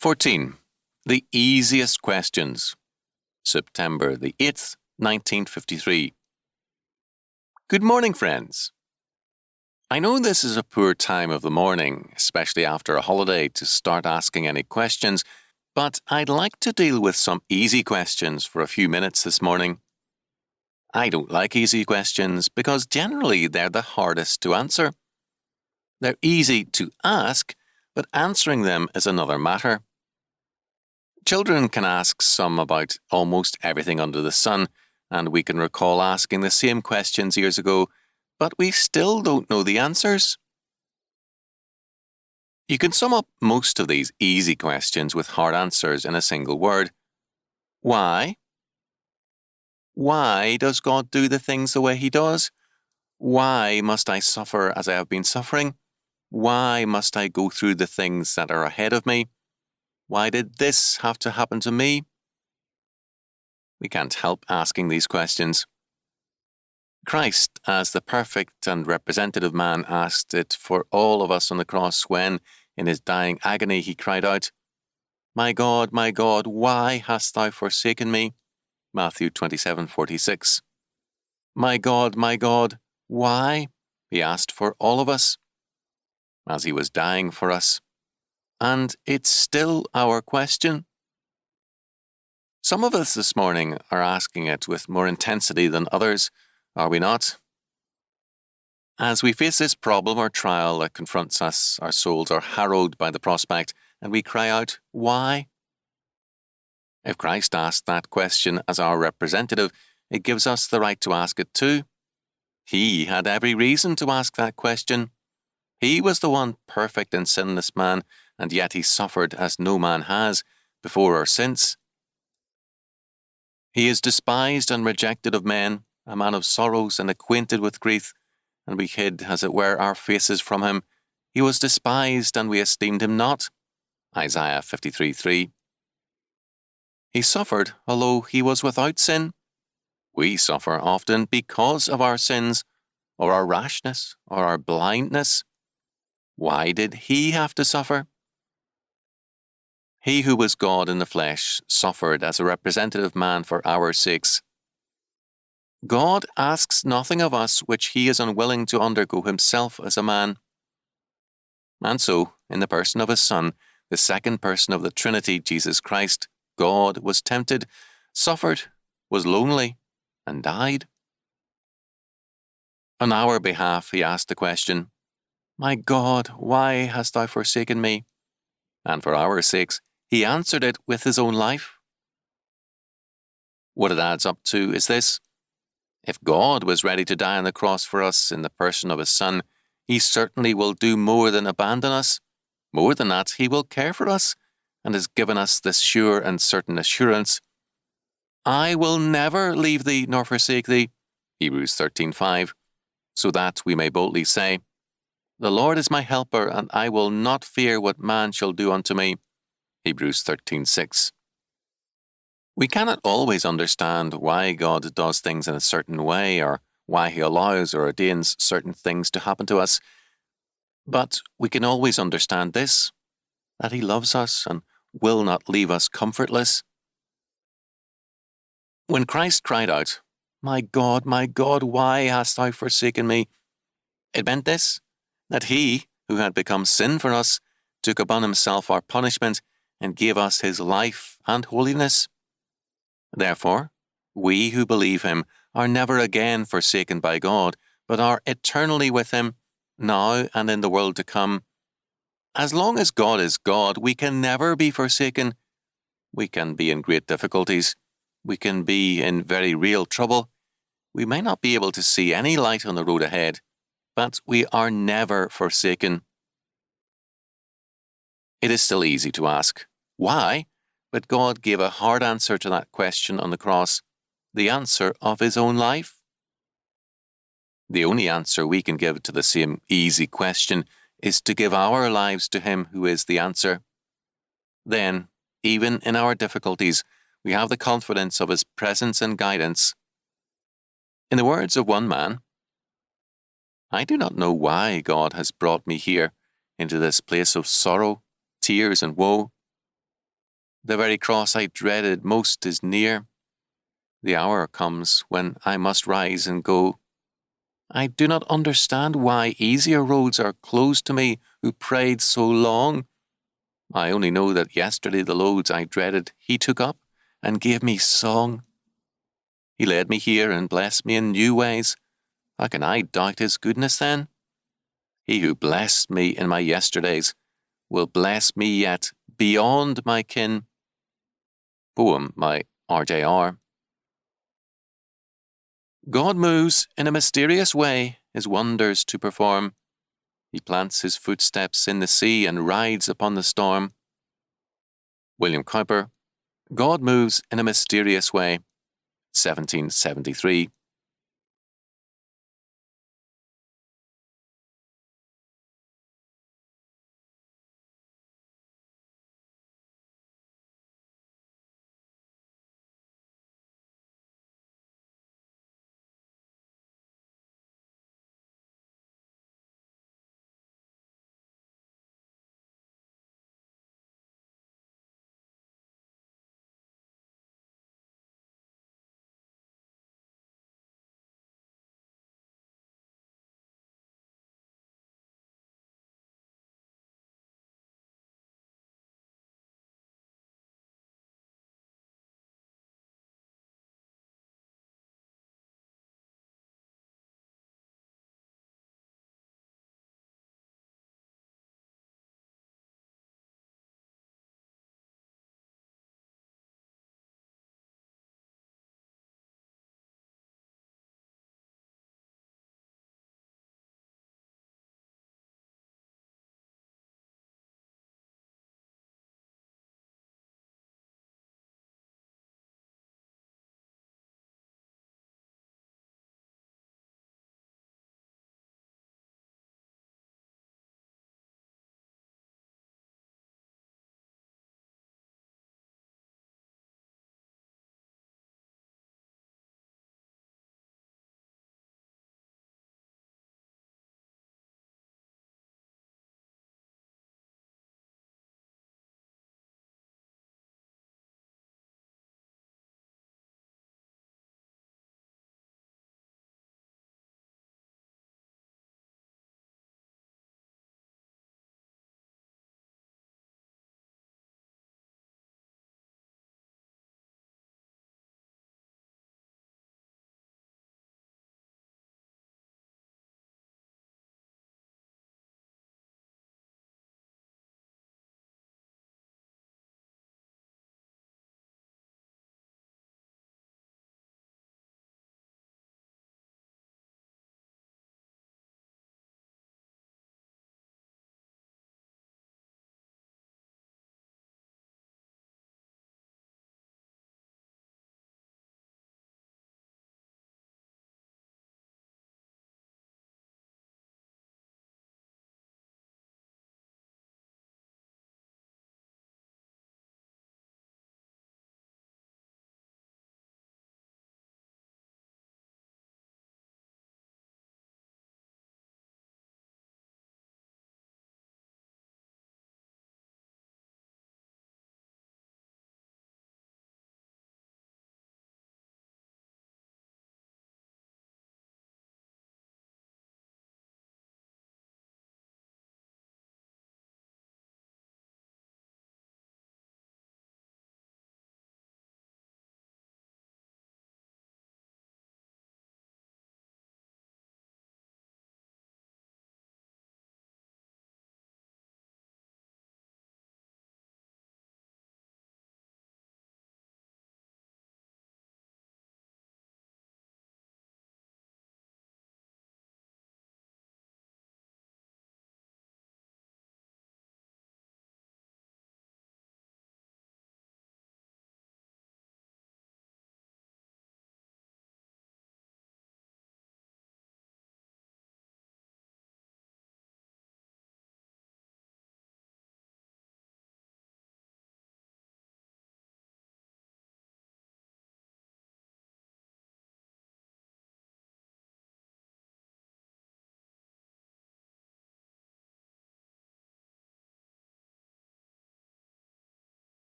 14. The Easiest Questions. September the 8th, 1953. Good morning, friends. I know this is a poor time of the morning, especially after a holiday, to start asking any questions, but I'd like to deal with some easy questions for a few minutes this morning. I don't like easy questions because generally they're the hardest to answer. They're easy to ask, but answering them is another matter. Children can ask some about almost everything under the sun, and we can recall asking the same questions years ago, but we still don't know the answers. You can sum up most of these easy questions with hard answers in a single word. Why? Why does God do the things the way He does? Why must I suffer as I have been suffering? Why must I go through the things that are ahead of me? Why did this have to happen to me? We can't help asking these questions. Christ, as the perfect and representative man, asked it for all of us on the cross when, in His dying agony, He cried out, my God, why hast Thou forsaken me? Matthew 27:46. My God, why? He asked for all of us, as He was dying for us. And it's still our question. Some of us this morning are asking it with more intensity than others, are we not? As we face this problem or trial that confronts us, our souls are harrowed by the prospect, and we cry out, why? If Christ asked that question as our representative, it gives us the right to ask it too. He had every reason to ask that question. He was the one perfect and sinless man, and yet He suffered as no man has, before or since. He is despised and rejected of men, a man of sorrows and acquainted with grief, and we hid, as it were, our faces from Him. He was despised, and we esteemed Him not. Isaiah 53:3. He suffered, although He was without sin. We suffer often because of our sins, or our rashness, or our blindness. Why did He have to suffer? He who was God in the flesh suffered as a representative man for our sakes. God asks nothing of us which He is unwilling to undergo Himself as a man. And so, in the person of His Son, the second person of the Trinity, Jesus Christ, God was tempted, suffered, was lonely, and died. On our behalf, He asked the question, my God, why hast Thou forsaken me? And for our sakes, He answered it with His own life. What it adds up to is this. If God was ready to die on the cross for us in the person of His Son, He certainly will do more than abandon us. More than that, He will care for us, and has given us this sure and certain assurance. I will never leave thee nor forsake thee, Hebrews 13:5, so that we may boldly say, the Lord is my helper, and I will not fear what man shall do unto me, Hebrews 13:6. We cannot always understand why God does things in a certain way, or why He allows or ordains certain things to happen to us, but we can always understand this, that He loves us and will not leave us comfortless. When Christ cried out, my God, why hast Thou forsaken me? It meant this, that He, who had become sin for us, took upon Himself our punishment and gave us His life and holiness. Therefore, we who believe Him are never again forsaken by God, but are eternally with Him, now and in the world to come. As long as God is God, we can never be forsaken. We can be in great difficulties. We can be in very real trouble. We may not be able to see any light on the road ahead, but we are never forsaken. It is still easy to ask, why? But God gave a hard answer to that question on the cross, the answer of His own life. The only answer we can give to the same easy question is to give our lives to Him who is the answer. Then, even in our difficulties, we have the confidence of His presence and guidance. In the words of one man, I do not know why God has brought me here, into this place of sorrow, tears, and woe. The very cross I dreaded most is near. The hour comes when I must rise and go. I do not understand why easier roads are closed to me who prayed so long. I only know that yesterday the loads I dreaded he took up and gave me song. He led me here and blessed me in new ways. How can I doubt his goodness then? He who blessed me in my yesterdays will bless me yet beyond my kin. Poem by RJR. God moves in a mysterious way his wonders to perform. He plants his footsteps in the sea and rides upon the storm. William Cowper, God Moves in a Mysterious Way, 1773.